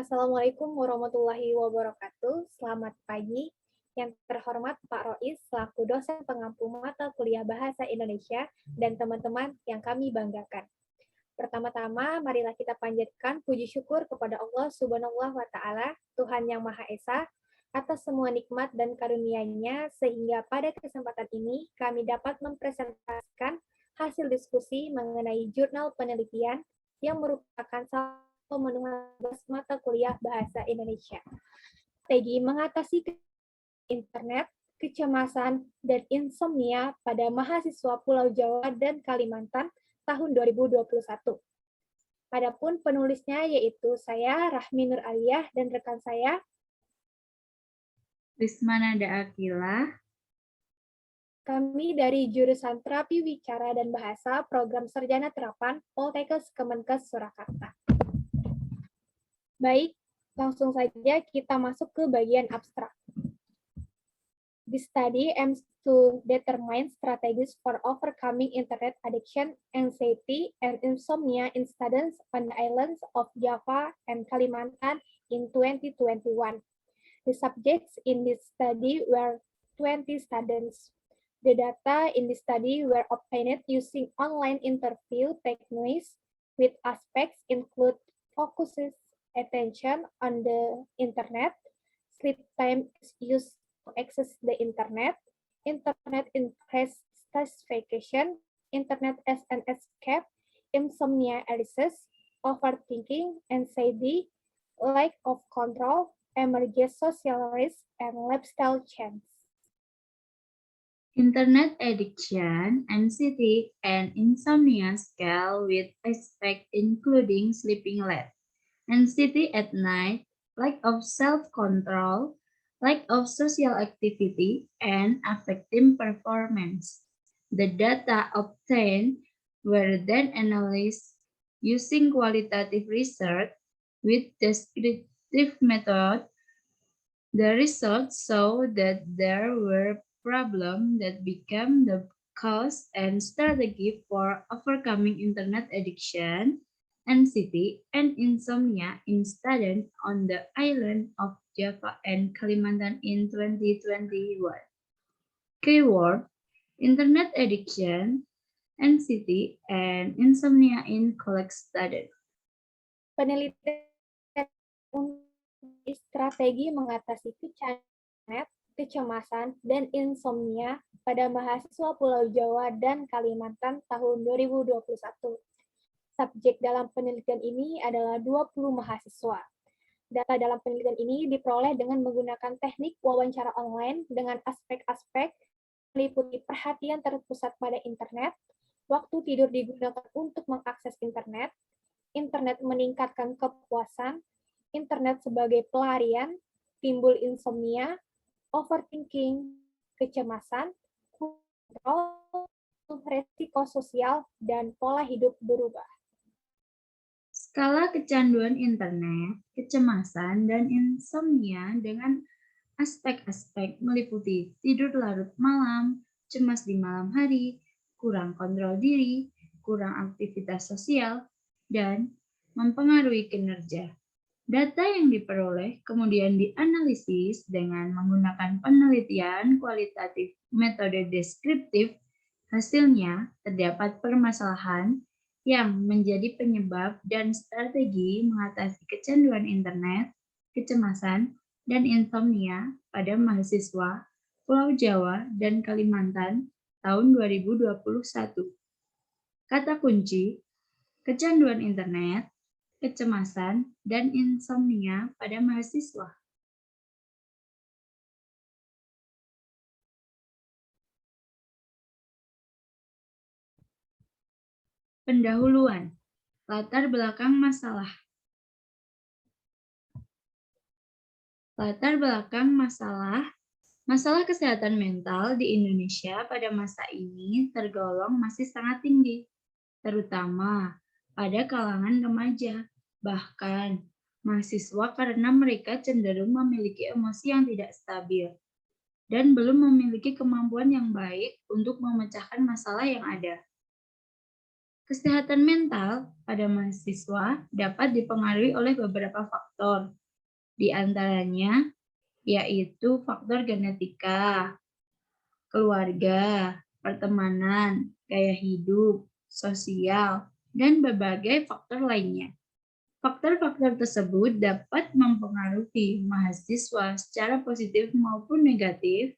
Assalamualaikum warahmatullahi wabarakatuh. Selamat pagi. Yang terhormat Pak Rois selaku dosen pengampu mata kuliah Bahasa Indonesia dan teman-teman yang kami banggakan. Pertama-tama, marilah kita panjatkan puji syukur kepada Allah Subhanahu wa Ta'ala, Tuhan yang Maha Esa, atas semua nikmat dan karunia-Nya, sehingga pada kesempatan ini kami dapat mempresentasikan hasil diskusi mengenai jurnal penelitian yang merupakan salah pemenuhan tugas mata kuliah Bahasa Indonesia. Strategi mengatasi internet, kecemasan, dan insomnia pada mahasiswa Pulau Jawa dan Kalimantan tahun 2021. Adapun penulisnya yaitu saya, Rahmi Nur Aliyah, dan rekan saya, Rismananda Akila. Kami dari jurusan Terapi Wicara dan Bahasa Program Sarjana Terapan Poltekkes Kemenkes Surakarta. Baik, langsung saja kita masuk ke bagian abstrak. This study aims to determine strategies for overcoming internet addiction, anxiety, and insomnia in students on the islands of Java and Kalimantan in 2021. The subjects in this study were 20 students. The data in this study were obtained using online interview techniques, with aspects include focuses attention on the internet, sleep time use to access the internet increased stress vacation, internet as an escape, insomnia analysis, overthinking, anxiety, lack of control, emerging social risk, and lifestyle change. Internet addiction, anxiety, and insomnia scale with aspects including sleeping late, anxiety at night, lack of self-control, lack of social activity, and affecting performance. The data obtained were then analyzed using qualitative research with descriptive method. The results show that there were problems that became the cause and strategy for overcoming internet addiction, anxiety, and insomnia in students on the island of Java and Kalimantan in 2021. Keyword: internet addiction, anxiety, and insomnia in college students. Penelitian strategi mengatasi internet, kecemasan, dan insomnia pada mahasiswa Pulau Jawa dan Kalimantan tahun 2021. Subjek dalam penelitian ini adalah 20 mahasiswa. Data dalam penelitian ini diperoleh dengan menggunakan teknik wawancara online dengan aspek-aspek meliputi perhatian terpusat pada internet, waktu tidur digunakan untuk mengakses internet, internet meningkatkan kepuasan, internet sebagai pelarian, timbul insomnia, overthinking, kecemasan, kontrol, resiko sosial, dan pola hidup berubah. Skala kecanduan internet, kecemasan, dan insomnia dengan aspek-aspek meliputi tidur larut malam, cemas di malam hari, kurang kontrol diri, kurang aktivitas sosial, dan mempengaruhi kinerja. Data yang diperoleh kemudian dianalisis dengan menggunakan penelitian kualitatif metode deskriptif. Hasilnya, terdapat permasalahan yang menjadi penyebab dan strategi mengatasi kecanduan internet, kecemasan, dan insomnia pada mahasiswa Pulau Jawa dan Kalimantan tahun 2021. Kata kunci: kecanduan internet, kecemasan, dan insomnia pada mahasiswa. Pendahuluan, latar belakang masalah. Latar belakang masalah kesehatan mental di Indonesia pada masa ini tergolong masih sangat tinggi, terutama pada kalangan remaja, bahkan mahasiswa, karena mereka cenderung memiliki emosi yang tidak stabil dan belum memiliki kemampuan yang baik untuk memecahkan masalah yang ada. Kesehatan mental pada mahasiswa dapat dipengaruhi oleh beberapa faktor, di antaranya yaitu faktor genetika, keluarga, pertemanan, gaya hidup, sosial, dan berbagai faktor lainnya. Faktor-faktor tersebut dapat mempengaruhi mahasiswa secara positif maupun negatif.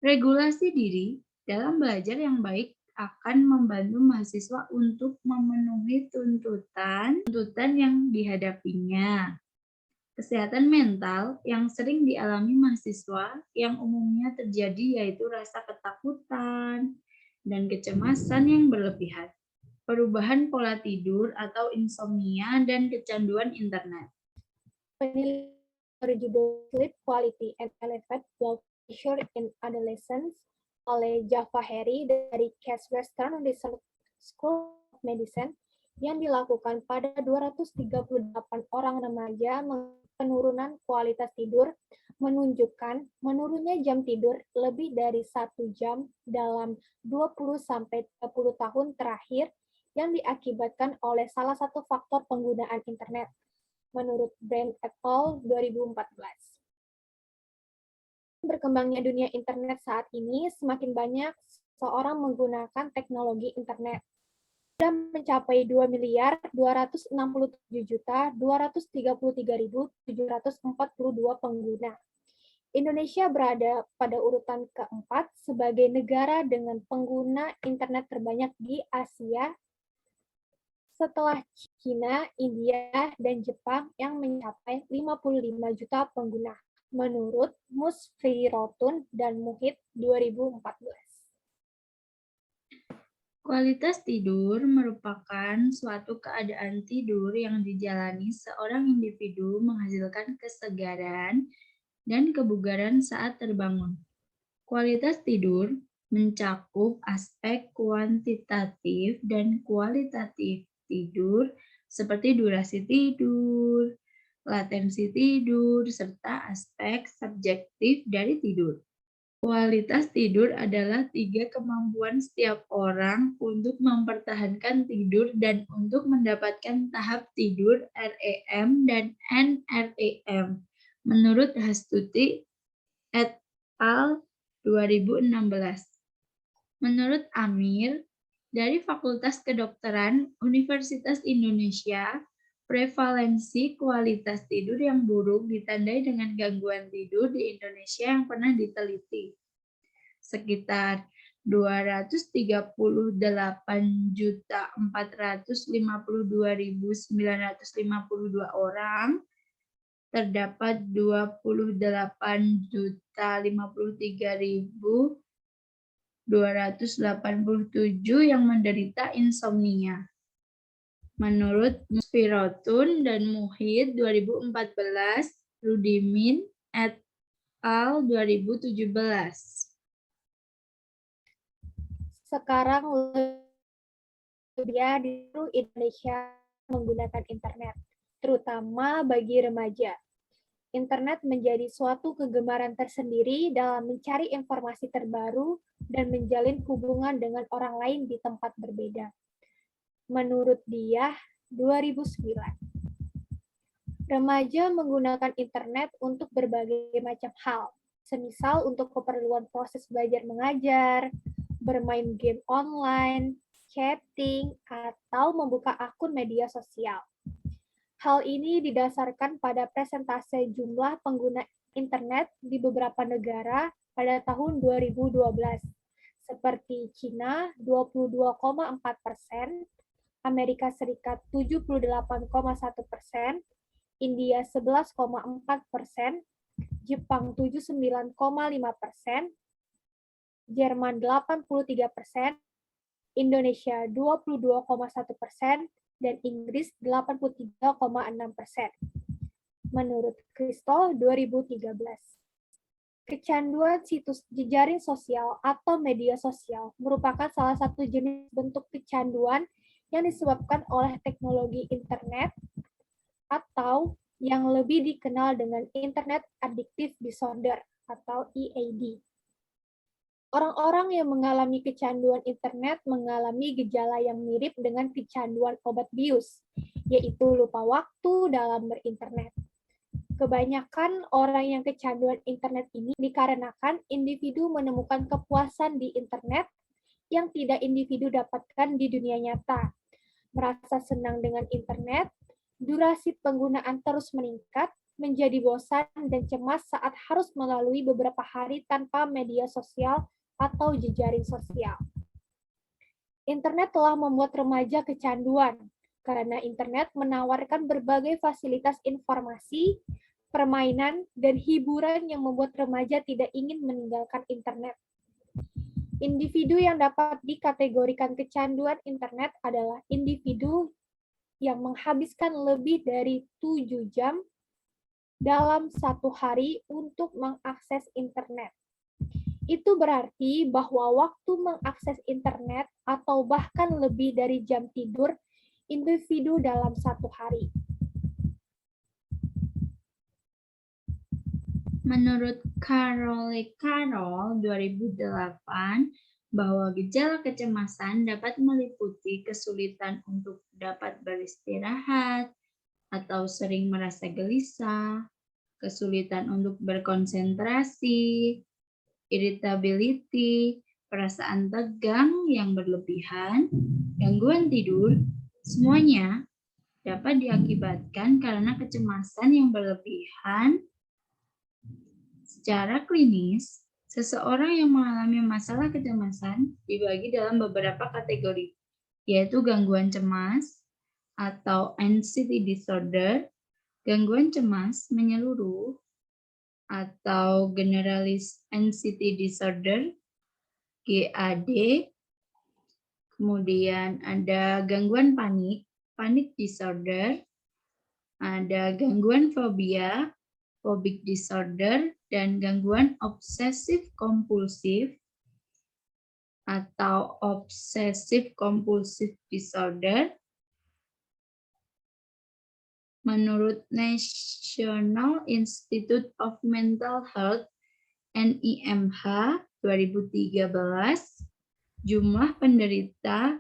Regulasi diri dalam belajar yang baik akan membantu mahasiswa untuk memenuhi tuntutan yang dihadapinya. Kesehatan mental yang sering dialami mahasiswa yang umumnya terjadi yaitu rasa ketakutan dan kecemasan yang berlebihan, perubahan pola tidur atau insomnia, dan kecanduan internet. Penelitian berjudul Sleep Quality and Elevate Blood Pressure in Adolescents oleh Java Harry dari Case Western Reserve School of Medicine yang dilakukan pada 238 orang remaja penurunan kualitas tidur menunjukkan menurunnya jam tidur lebih dari 1 jam dalam 20-30 tahun terakhir yang diakibatkan oleh salah satu faktor penggunaan internet, menurut Brand et al. 2014. Berkembangnya dunia internet saat ini, semakin banyak seorang menggunakan teknologi internet. Sudah mencapai 2.267.233.742 pengguna. Indonesia berada pada urutan keempat sebagai negara dengan pengguna internet terbanyak di Asia setelah China, India, dan Jepang yang mencapai 55 juta pengguna, menurut Musfirotun dan Muhid 2014. Kualitas tidur merupakan suatu keadaan tidur yang dijalani seorang individu menghasilkan kesegaran dan kebugaran saat terbangun. Kualitas tidur mencakup aspek kuantitatif dan kualitatif tidur seperti durasi tidur, latensi tidur, serta aspek subjektif dari tidur. Kualitas tidur adalah 3 kemampuan setiap orang untuk mempertahankan tidur dan untuk mendapatkan tahap tidur REM dan NREM, menurut Hastuti et al. 2016. Menurut Amir, dari Fakultas Kedokteran Universitas Indonesia, prevalensi kualitas tidur yang buruk ditandai dengan gangguan tidur di Indonesia yang pernah diteliti. Sekitar 238.452.952 orang, terdapat 28.053.287 yang menderita insomnia. Menurut Musfirotun dan Muhid 2014, Rudimin et al. 2017. Sekarang dia di seluruh Indonesia menggunakan internet, terutama bagi remaja. Internet menjadi suatu kegemaran tersendiri dalam mencari informasi terbaru dan menjalin hubungan dengan orang lain di tempat berbeda. Menurut dia, 2009. Remaja menggunakan internet untuk berbagai macam hal, semisal untuk keperluan proses belajar mengajar, bermain game online, chatting, atau membuka akun media sosial. Hal ini didasarkan pada persentase jumlah pengguna internet di beberapa negara pada tahun 2012, seperti China 22,4%, Amerika Serikat 78,1%, India 11,4%, Jepang 79,5%, Jerman 83%, Indonesia 22,1%, dan Inggris 83,6%. Menurut Crystal 2013. Kecanduan situs jejaring sosial atau media sosial merupakan salah satu jenis bentuk kecanduan yang disebabkan oleh teknologi internet atau yang lebih dikenal dengan Internet Addictive Disorder atau EAD. Orang-orang yang mengalami kecanduan internet mengalami gejala yang mirip dengan kecanduan obat bius, yaitu lupa waktu dalam berinternet. Kebanyakan orang yang kecanduan internet ini dikarenakan individu menemukan kepuasan di internet yang tidak individu dapatkan di dunia nyata. Merasa senang dengan internet, durasi penggunaan terus meningkat, menjadi bosan dan cemas saat harus melalui beberapa hari tanpa media sosial atau jejaring sosial. Internet telah membuat remaja kecanduan, karena internet menawarkan berbagai fasilitas informasi, permainan, dan hiburan yang membuat remaja tidak ingin meninggalkan internet. Individu yang dapat dikategorikan kecanduan internet adalah individu yang menghabiskan lebih dari 7 jam dalam satu hari untuk mengakses internet. Itu berarti bahwa waktu mengakses internet atau bahkan lebih dari jam tidur individu dalam satu hari. Menurut Carol 2008, bahwa gejala kecemasan dapat meliputi kesulitan untuk dapat beristirahat, atau sering merasa gelisah, kesulitan untuk berkonsentrasi, irritability, perasaan tegang yang berlebihan, gangguan tidur, semuanya dapat diakibatkan karena kecemasan yang berlebihan. Secara klinis, seseorang yang mengalami masalah kecemasan dibagi dalam beberapa kategori, yaitu gangguan cemas atau anxiety disorder, gangguan cemas menyeluruh atau generalized anxiety disorder, GAD, kemudian ada gangguan panik, panic disorder, ada gangguan fobia, phobic disorder, dan gangguan obsesif kompulsif atau obsessive compulsive disorder. Menurut National Institute of Mental Health (NIMH) 2013, jumlah penderita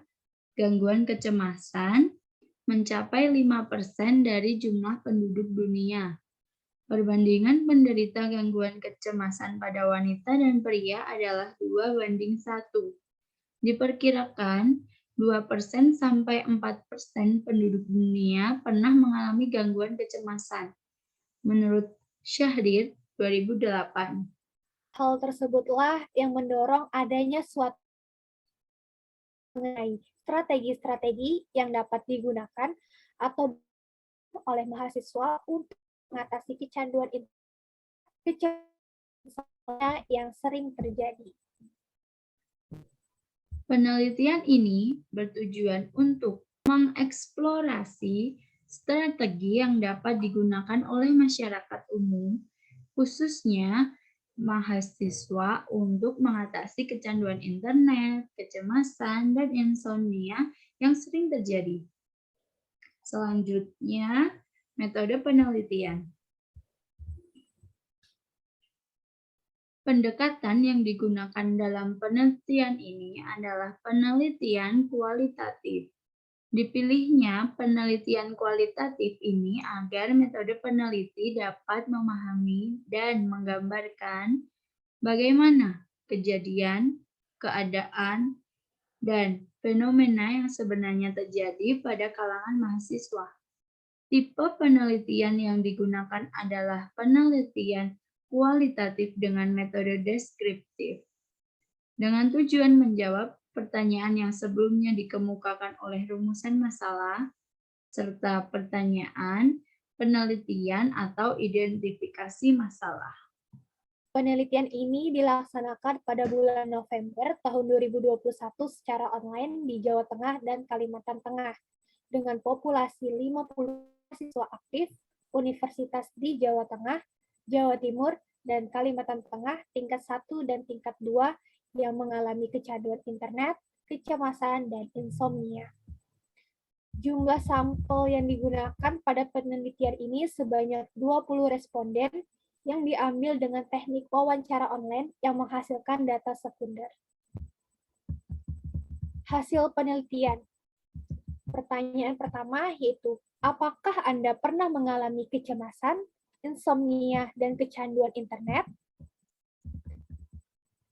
gangguan kecemasan mencapai 5% dari jumlah penduduk dunia. Perbandingan penderita gangguan kecemasan pada wanita dan pria adalah 2:1. Diperkirakan 2% sampai 4% penduduk dunia pernah mengalami gangguan kecemasan. Menurut Syahrir 2008. Hal tersebutlah yang mendorong adanya suatu mengenai strategi-strategi yang dapat digunakan atau oleh mahasiswa untuk mengatasi kecanduan yang sering terjadi. Penelitian ini bertujuan untuk mengeksplorasi strategi yang dapat digunakan oleh masyarakat umum, khususnya mahasiswa, untuk mengatasi kecanduan internet, kecemasan, dan insomnia yang sering terjadi. Selanjutnya, metode penelitian. Pendekatan yang digunakan dalam penelitian ini adalah penelitian kualitatif. Dipilihnya penelitian kualitatif ini agar metode peneliti dapat memahami dan menggambarkan bagaimana kejadian, keadaan, dan fenomena yang sebenarnya terjadi pada kalangan mahasiswa. Tipe penelitian yang digunakan adalah penelitian kualitatif dengan metode deskriptif, dengan tujuan menjawab pertanyaan yang sebelumnya dikemukakan oleh rumusan masalah, serta pertanyaan, penelitian, atau identifikasi masalah. Penelitian ini dilaksanakan pada bulan November tahun 2021 secara online di Jawa Tengah dan Kalimantan Tengah, dengan populasi 50 siswa aktif, universitas di Jawa Tengah, Jawa Timur, dan Kalimantan Tengah tingkat 1 dan tingkat 2 yang mengalami kecanduan internet, kecemasan, dan insomnia. Jumlah sampel yang digunakan pada penelitian ini sebanyak 20 responden yang diambil dengan teknik wawancara online yang menghasilkan data sekunder. Hasil penelitian. Pertanyaan pertama yaitu, apakah Anda pernah mengalami kecemasan, insomnia, dan kecanduan internet?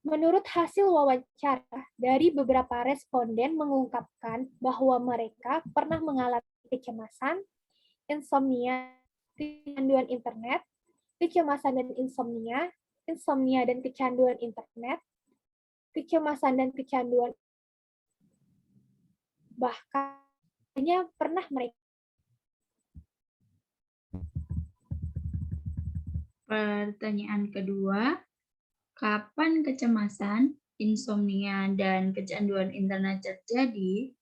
Menurut hasil wawancara, dari beberapa responden mengungkapkan bahwa mereka pernah mengalami kecemasan, insomnia, kecanduan internet, kecemasan dan insomnia, insomnia dan kecanduan internet, kecemasan dan kecanduan, bahkan hanya pernah mereka. Pertanyaan kedua, kapan kecemasan, insomnia, dan kecanduan internet terjadi?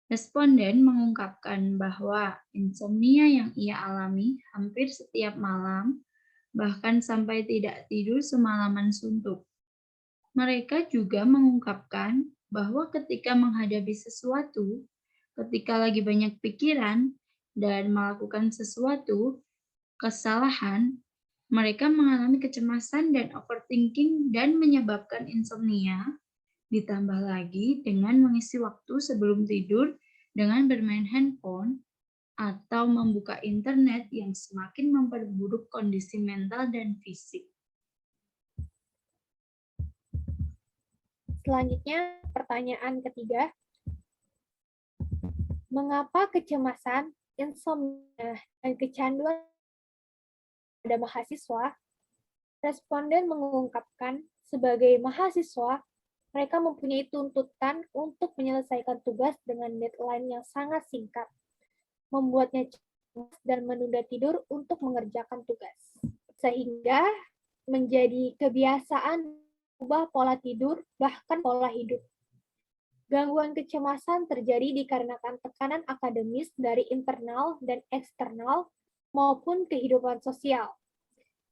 Responden mengungkapkan bahwa insomnia yang ia alami hampir setiap malam, bahkan sampai tidak tidur semalaman suntuk. Mereka juga mengungkapkan bahwa ketika menghadapi sesuatu, ketika lagi banyak pikiran, dan melakukan sesuatu kesalahan, mereka mengalami kecemasan dan overthinking dan menyebabkan insomnia, ditambah lagi dengan mengisi waktu sebelum tidur dengan bermain handphone atau membuka internet yang semakin memperburuk kondisi mental dan fisik. Selanjutnya, pertanyaan ketiga. Mengapa kecemasan, insomnia, dan kecanduan pada mahasiswa? Responden mengungkapkan, sebagai mahasiswa, mereka mempunyai tuntutan untuk menyelesaikan tugas dengan deadline yang sangat singkat, membuatnya cemas dan menunda tidur untuk mengerjakan tugas. Sehingga menjadi kebiasaan ubah pola tidur, bahkan pola hidup. Gangguan kecemasan terjadi dikarenakan tekanan akademis dari internal dan eksternal maupun kehidupan sosial.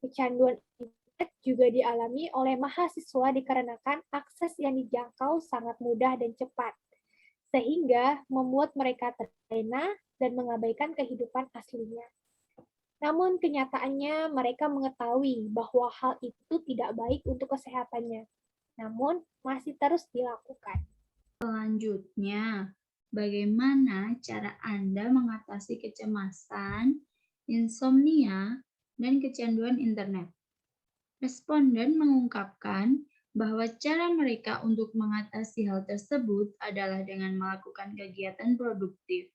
Kecanduan internet juga dialami oleh mahasiswa dikarenakan akses yang dijangkau sangat mudah dan cepat, sehingga membuat mereka terlena dan mengabaikan kehidupan aslinya. Namun kenyataannya mereka mengetahui bahwa hal itu tidak baik untuk kesehatannya, namun masih terus dilakukan. Selanjutnya, bagaimana cara Anda mengatasi kecemasan, insomnia, dan kecanduan internet? Responden mengungkapkan bahwa cara mereka untuk mengatasi hal tersebut adalah dengan melakukan kegiatan produktif,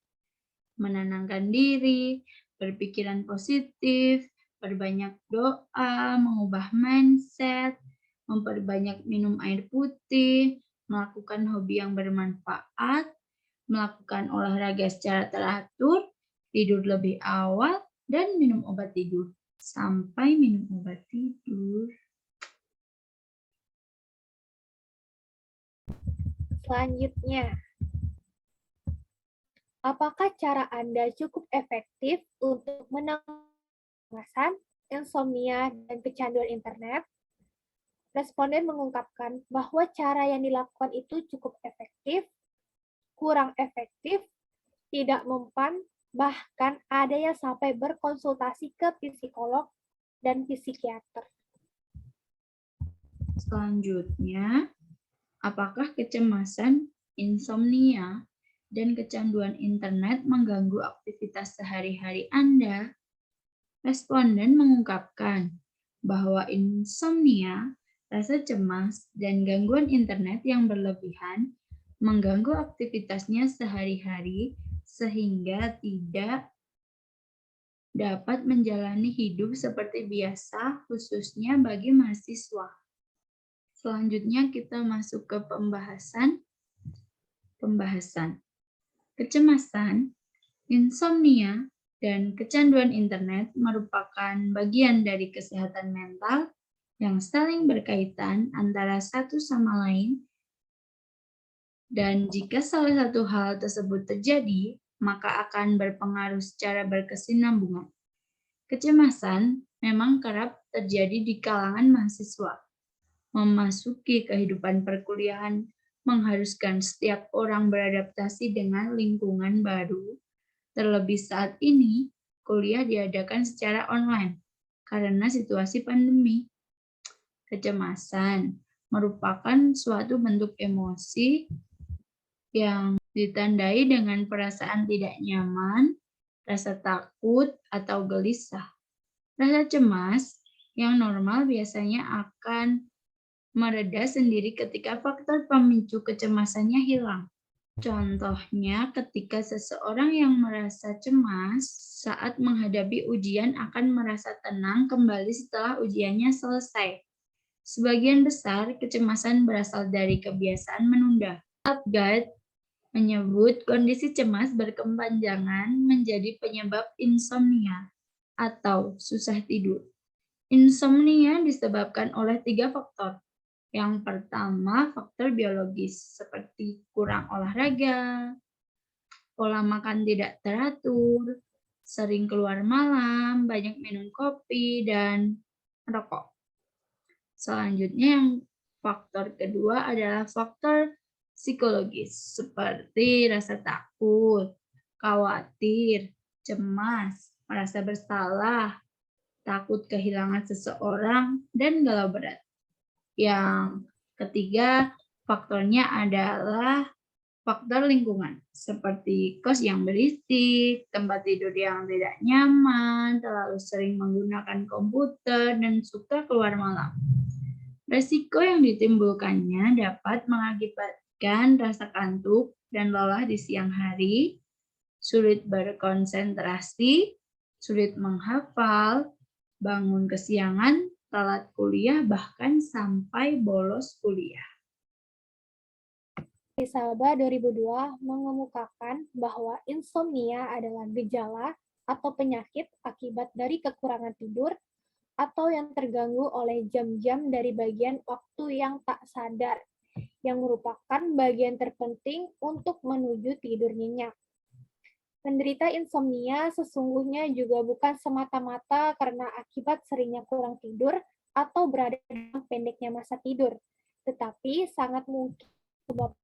menenangkan diri, berpikiran positif, perbanyak doa, mengubah mindset, memperbanyak minum air putih, melakukan hobi yang bermanfaat, melakukan olahraga secara teratur, tidur lebih awal, dan minum obat tidur. Sampai minum obat tidur. Selanjutnya, apakah cara Anda cukup efektif untuk menangani kecemasan, insomnia, dan kecanduan internet? Responden mengungkapkan bahwa cara yang dilakukan itu cukup efektif, kurang efektif, tidak mempan, bahkan ada yang sampai berkonsultasi ke psikolog dan psikiater. Selanjutnya, apakah kecemasan, insomnia, dan kecanduan internet mengganggu aktivitas sehari-hari Anda? Responden mengungkapkan bahwa insomnia, rasa cemas, dan gangguan internet yang berlebihan mengganggu aktivitasnya sehari-hari sehingga tidak dapat menjalani hidup seperti biasa, khususnya bagi mahasiswa. Selanjutnya kita masuk ke pembahasan. Kecemasan, insomnia, dan kecanduan internet merupakan bagian dari kesehatan mental yang saling berkaitan antara satu sama lain, dan jika salah satu hal tersebut terjadi, maka akan berpengaruh secara berkesinambungan. Kecemasan memang kerap terjadi di kalangan mahasiswa. Memasuki kehidupan perkuliahan mengharuskan setiap orang beradaptasi dengan lingkungan baru, terlebih saat ini kuliah diadakan secara online. karena situasi pandemi. Kecemasan merupakan suatu bentuk emosi yang ditandai dengan perasaan tidak nyaman, rasa takut, atau gelisah. Rasa cemas yang normal biasanya akan mereda sendiri ketika faktor pemicu kecemasannya hilang. Contohnya, ketika seseorang yang merasa cemas saat menghadapi ujian akan merasa tenang kembali setelah ujiannya selesai. Sebagian besar kecemasan berasal dari kebiasaan menunda. Apgar menyebut kondisi cemas berkepanjangan menjadi penyebab insomnia atau susah tidur. Insomnia disebabkan oleh 3 faktor. Yang pertama, faktor biologis seperti kurang olahraga, pola makan tidak teratur, sering keluar malam, banyak minum kopi, dan merokok. Selanjutnya yang faktor kedua adalah faktor psikologis seperti rasa takut, khawatir, cemas, merasa bersalah, takut kehilangan seseorang, dan galau berat. Yang ketiga faktornya adalah faktor lingkungan seperti kos yang berisik, tempat tidur yang tidak nyaman, terlalu sering menggunakan komputer, dan suka keluar malam. Resiko yang ditimbulkannya dapat mengakibatkan rasa kantuk dan lelah di siang hari, sulit berkonsentrasi, sulit menghafal, bangun kesiangan, telat kuliah, bahkan sampai bolos kuliah. Salba 2002 mengemukakan bahwa insomnia adalah gejala atau penyakit akibat dari kekurangan tidur atau yang terganggu oleh jam-jam dari bagian waktu yang tak sadar, yang merupakan bagian terpenting untuk menuju tidur nyenyak. Penderita insomnia sesungguhnya juga bukan semata-mata karena akibat seringnya kurang tidur atau berada dalam pendeknya masa tidur, tetapi sangat mungkin sebab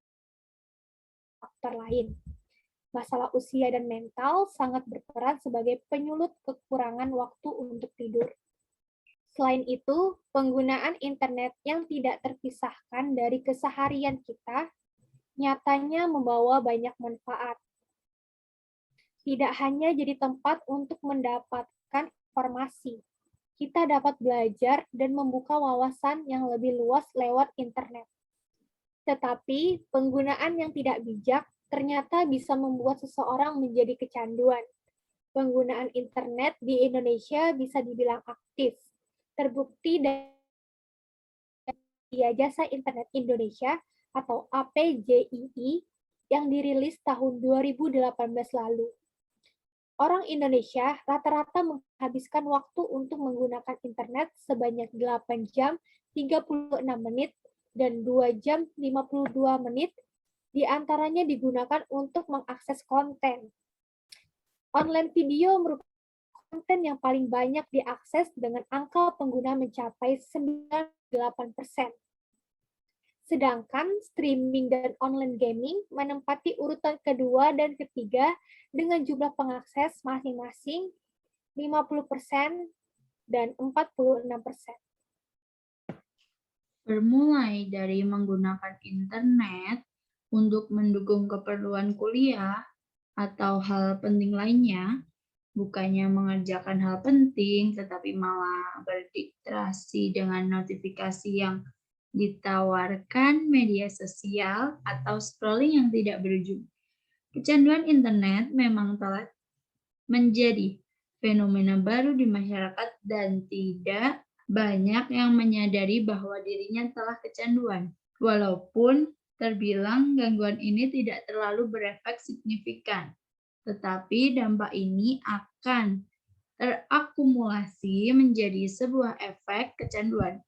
faktor lain. Masalah usia dan mental sangat berperan sebagai penyulut kekurangan waktu untuk tidur. Selain itu, penggunaan internet yang tidak terpisahkan dari keseharian kita nyatanya membawa banyak manfaat. Tidak hanya jadi tempat untuk mendapatkan informasi, kita dapat belajar dan membuka wawasan yang lebih luas lewat internet. Tetapi, penggunaan yang tidak bijak ternyata bisa membuat seseorang menjadi kecanduan. Penggunaan internet di Indonesia bisa dibilang aktif. Terbukti dari Jasa Internet Indonesia atau APJII yang dirilis tahun 2018 lalu. Orang Indonesia rata-rata menghabiskan waktu untuk menggunakan internet sebanyak 8 jam 36 menit dan 2 jam 52 menit diantaranya digunakan untuk mengakses konten. Online video merupakan konten yang paling banyak diakses dengan angka pengguna mencapai 98%. Sedangkan streaming dan online gaming menempati urutan kedua dan ketiga dengan jumlah pengakses masing-masing 50% dan 46%. Bermulai dari menggunakan internet untuk mendukung keperluan kuliah atau hal penting lainnya, bukannya mengerjakan hal penting, tetapi malah berdistraksi dengan notifikasi yang ditawarkan media sosial atau scrolling yang tidak berujung. Kecanduan internet memang telah menjadi fenomena baru di masyarakat dan tidak banyak yang menyadari bahwa dirinya telah kecanduan. Walaupun terbilang gangguan ini tidak terlalu berefek signifikan, tetapi dampak ini akan terakumulasi menjadi sebuah efek kecanduan.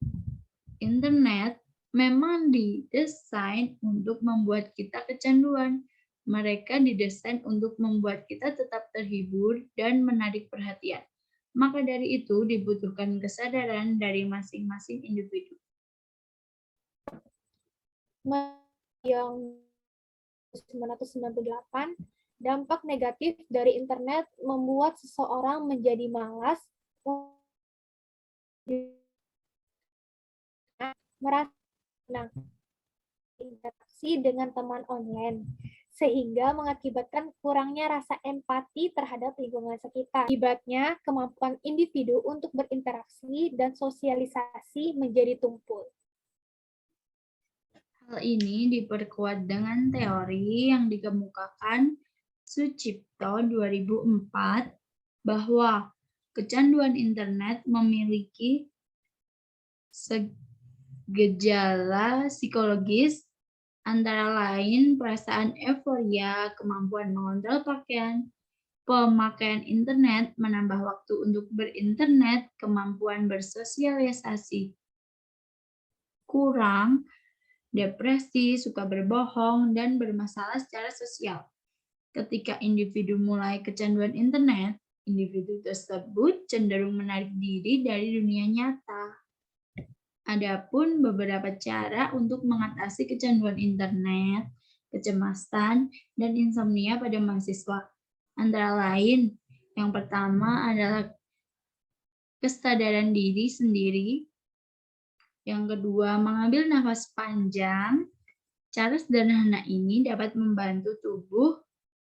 Internet memang didesain untuk membuat kita kecanduan. Mereka didesain untuk membuat kita tetap terhibur dan menarik perhatian. Maka dari itu dibutuhkan kesadaran dari masing-masing individu. Yang 1998, dampak negatif dari internet membuat seseorang menjadi malas merasa senang interaksi dengan teman online, sehingga mengakibatkan kurangnya rasa empati terhadap lingkungan sekitar. Akibatnya, kemampuan individu untuk berinteraksi dan sosialisasi menjadi tumpul. Hal ini diperkuat dengan teori yang dikemukakan Sucipto 2004 bahwa kecanduan internet memiliki gejala psikologis antara lain perasaan euforia, kemampuan mengontrol pakaian, pemakaian internet, menambah waktu untuk berinternet, kemampuan bersosialisasi kurang, depresi, suka berbohong, dan bermasalah secara sosial. Ketika individu mulai kecanduan internet, individu tersebut cenderung menarik diri dari dunia nyata. Adapun beberapa cara untuk mengatasi kecanduan internet, kecemasan, dan insomnia pada mahasiswa. Antara lain, yang pertama adalah kesadaran diri sendiri. Yang kedua, mengambil nafas panjang. Cara sederhana ini dapat membantu tubuh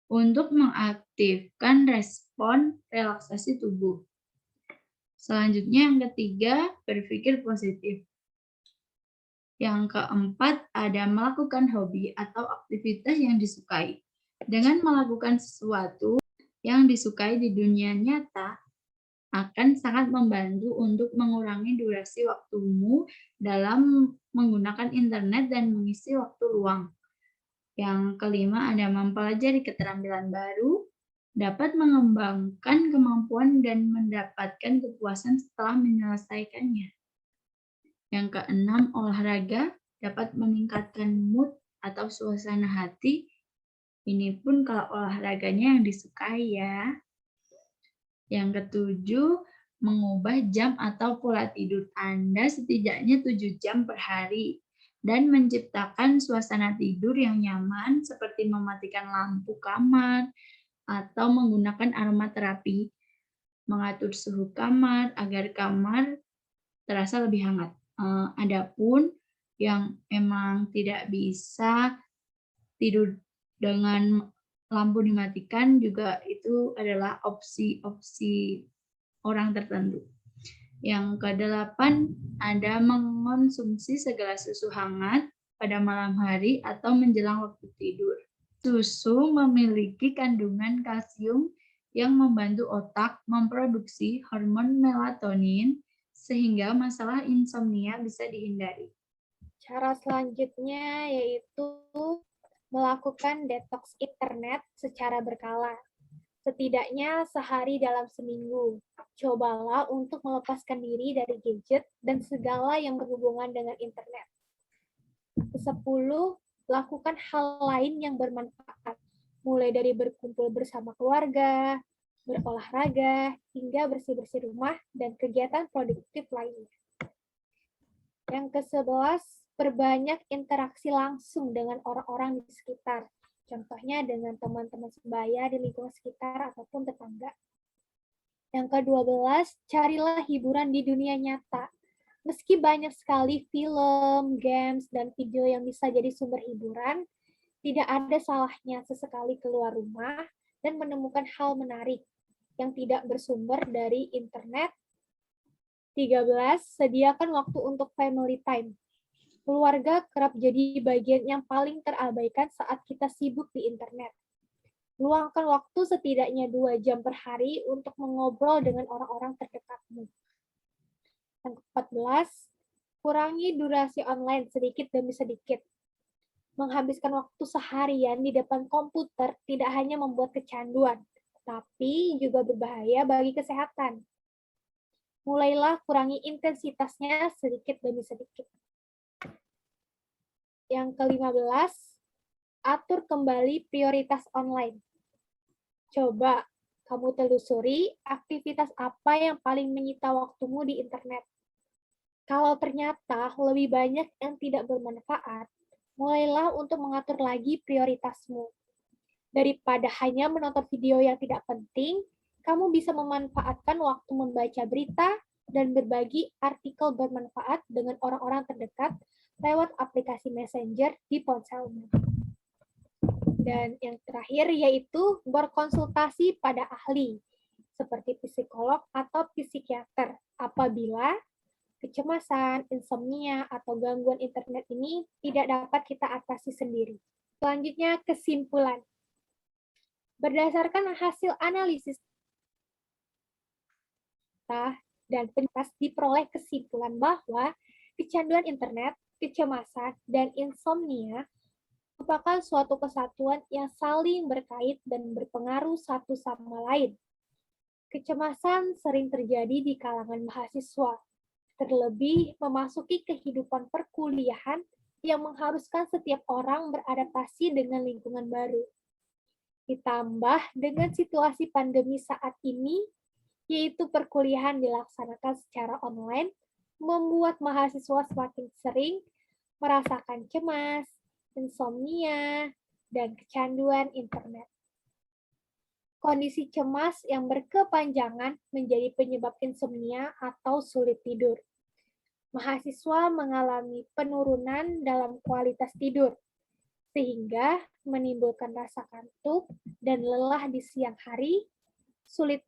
untuk mengaktifkan respon relaksasi tubuh. Selanjutnya yang ketiga, berpikir positif. Yang keempat, ada melakukan hobi atau aktivitas yang disukai. Dengan melakukan sesuatu yang disukai di dunia nyata, akan sangat membantu untuk mengurangi durasi waktumu dalam menggunakan internet dan mengisi waktu luang. Yang kelima, ada mempelajari keterampilan baru, dapat mengembangkan kemampuan dan mendapatkan kepuasan setelah menyelesaikannya. Yang keenam, olahraga dapat meningkatkan mood atau suasana hati. Ini pun kalau olahraganya yang disukai ya. Yang ketujuh, mengubah jam atau pola tidur Anda setidaknya 7 jam per hari dan menciptakan suasana tidur yang nyaman seperti mematikan lampu kamar atau menggunakan aromaterapi, mengatur suhu kamar agar kamar terasa lebih hangat. Adapun yang emang tidak bisa tidur dengan lampu dimatikan juga itu adalah opsi-opsi orang tertentu. Yang kedelapan, ada mengonsumsi segelas susu hangat pada malam hari atau menjelang waktu tidur. Susu memiliki kandungan kalsium yang membantu otak memproduksi hormon melatonin sehingga masalah insomnia bisa dihindari. Cara selanjutnya yaitu melakukan detox internet secara berkala. Setidaknya sehari dalam seminggu. Cobalah untuk melepaskan diri dari gadget dan segala yang berhubungan dengan internet. 10. Lakukan hal lain yang bermanfaat, mulai dari berkumpul bersama keluarga, berolahraga, hingga bersih-bersih rumah dan kegiatan produktif lainnya. Yang ke-11, perbanyak interaksi langsung dengan orang-orang di sekitar. Contohnya dengan teman-teman sebaya di lingkungan sekitar ataupun tetangga. Yang ke-12, carilah hiburan di dunia nyata. Meski banyak sekali film, games, dan video yang bisa jadi sumber hiburan, tidak ada salahnya sesekali keluar rumah dan menemukan hal menarik yang tidak bersumber dari internet. 13, sediakan waktu untuk family time. Keluarga kerap jadi bagian yang paling terabaikan saat kita sibuk di internet. Luangkan waktu setidaknya 2 jam per hari untuk mengobrol dengan orang-orang terdekatmu. Yang ke-14, kurangi durasi online sedikit demi sedikit. Menghabiskan waktu seharian di depan komputer tidak hanya membuat kecanduan, tapi juga berbahaya bagi kesehatan. Mulailah kurangi intensitasnya sedikit demi sedikit. Yang ke-15, atur kembali prioritas online. Coba kamu telusuri aktivitas apa yang paling menyita waktumu di internet. Kalau ternyata lebih banyak yang tidak bermanfaat, mulailah untuk mengatur lagi prioritasmu. Daripada hanya menonton video yang tidak penting, kamu bisa memanfaatkan waktu membaca berita, dan berbagi artikel bermanfaat dengan orang-orang terdekat lewat aplikasi Messenger di ponselnya. Dan yang terakhir yaitu berkonsultasi pada ahli, seperti psikolog atau psikiater, apabila kecemasan, insomnia, atau gangguan internet ini tidak dapat kita atasi sendiri. Selanjutnya, kesimpulan. Berdasarkan hasil analisis dan penjelasan diperoleh kesimpulan bahwa kecanduan internet, kecemasan, dan insomnia merupakan suatu kesatuan yang saling berkait dan berpengaruh satu sama lain. Kecemasan sering terjadi di kalangan mahasiswa, terlebih memasuki kehidupan perkuliahan yang mengharuskan setiap orang beradaptasi dengan lingkungan baru. Ditambah dengan situasi pandemi saat ini, yaitu perkuliahan dilaksanakan secara online, membuat mahasiswa semakin sering merasakan cemas, insomnia, dan kecanduan internet. Kondisi cemas yang berkepanjangan menjadi penyebab insomnia atau sulit tidur. Mahasiswa mengalami penurunan dalam kualitas tidur, sehingga menimbulkan rasa kantuk dan lelah di siang hari, sulit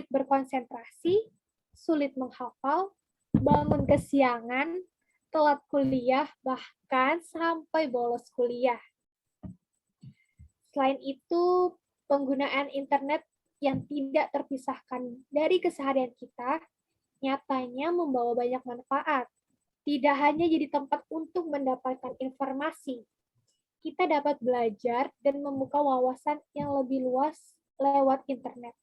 berkonsentrasi, sulit menghafal, bangun kesiangan, telat kuliah, bahkan sampai bolos kuliah. Selain itu, penggunaan internet yang tidak terpisahkan dari keseharian kita nyatanya membawa banyak manfaat. Tidak hanya jadi tempat untuk mendapatkan informasi, kita dapat belajar dan membuka wawasan yang lebih luas lewat internet.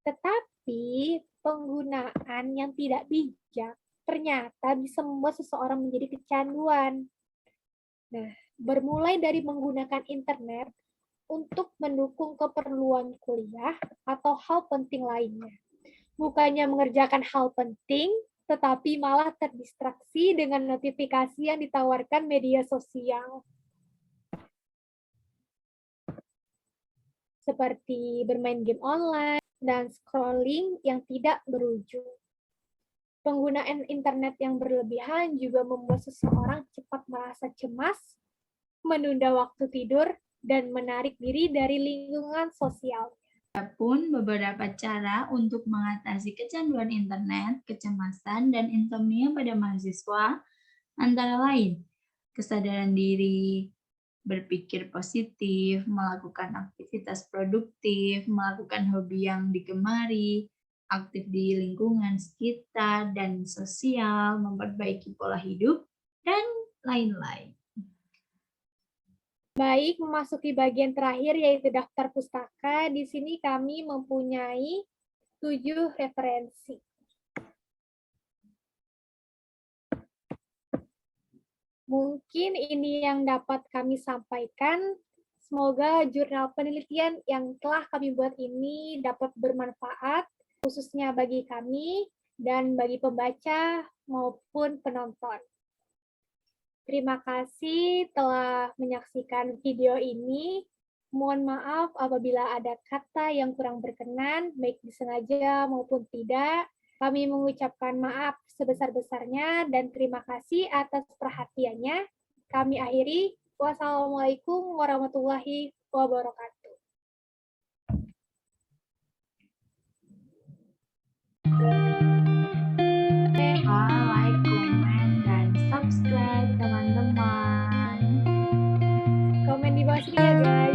Tetapi penggunaan yang tidak bijak ternyata bisa membuat seseorang menjadi kecanduan. Nah, bermulai dari menggunakan internet untuk mendukung keperluan kuliah atau hal penting lainnya. Bukannya mengerjakan hal penting, tetapi malah terdistraksi dengan notifikasi yang ditawarkan media sosial. Seperti bermain game online dan scrolling yang tidak berujung. Penggunaan internet yang berlebihan juga membuat seseorang cepat merasa cemas, menunda waktu tidur, dan menarik diri dari lingkungan sosial. Adapun beberapa cara untuk mengatasi kecanduan internet, kecemasan, dan insomnia pada mahasiswa antara lain kesadaran diri, berpikir positif, melakukan aktivitas produktif, melakukan hobi yang digemari, aktif di lingkungan sekitar dan sosial, memperbaiki pola hidup, dan lain-lain. Baik, memasuki bagian terakhir yaitu daftar pustaka. Di sini kami mempunyai 7 referensi. Mungkin ini yang dapat kami sampaikan. Semoga jurnal penelitian yang telah kami buat ini dapat bermanfaat, khususnya bagi kami dan bagi pembaca maupun penonton. Terima kasih telah menyaksikan video ini. Mohon maaf apabila ada kata yang kurang berkenan, baik disengaja maupun tidak. Kami mengucapkan maaf sebesar-besarnya dan terima kasih atas perhatiannya. Kami akhiri. Wassalamualaikum warahmatullahi wabarakatuh. Like, komen, dan subscribe teman-teman. Komen di bawah sini ya guys.